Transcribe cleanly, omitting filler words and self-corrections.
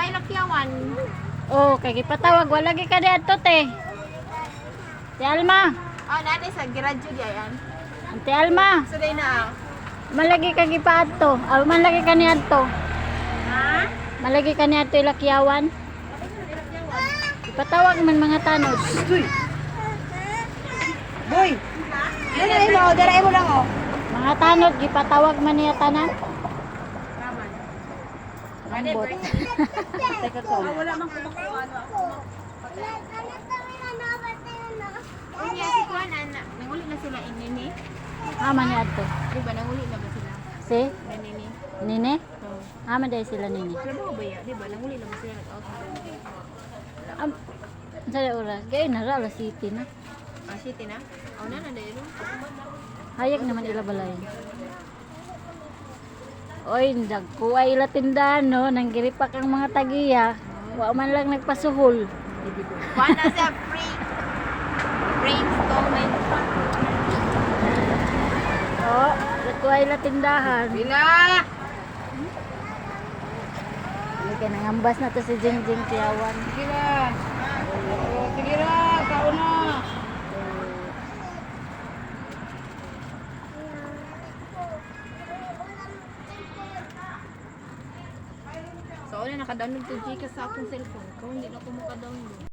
Kuha ilakyawan. Oh, kay gipatawag wala gi ka diadto te. Ti Alma, Oh, nani sa giradyo di ayan. Ate Alma, So, day na. malagi ka gipaadto. Ah, malagi ka niadto. Ha? Malagi ka niadto ilakyawan. Ipatawag man mga tanod. Boy! Dara mo lang oh. Mga tanod gipatawag man niya tanan. Ambot. Teka ko. Wala mang kumakuha ano ako. Unya si Kuan anak, nanguli na sila inini. Ama niadto. Di ba nanguli na ba sila? Si Nini. Nine? Oh. Ama dai sila nini. Trabaho ba ya? Di ba nanguli na ba sila nag-out? Sa oras, gay na ra alas city na. Ah, city na. Oh, na dai ro. Hayag naman ila balay. Oy, nagkuha ila tindahan no, nang giripak ang mga tagiya. Wa man lang nagpasuhol. Kuan na sa free. Brainstorming. Oh, nagkuha ila tindahan. Bila! Hindi ka nangambas na to si Jingjing Tiawan. Sige ra. Sige ra, kauna. So, nakaka-download to Gcash sa akong cellphone. Kung hindi na ako makadownload.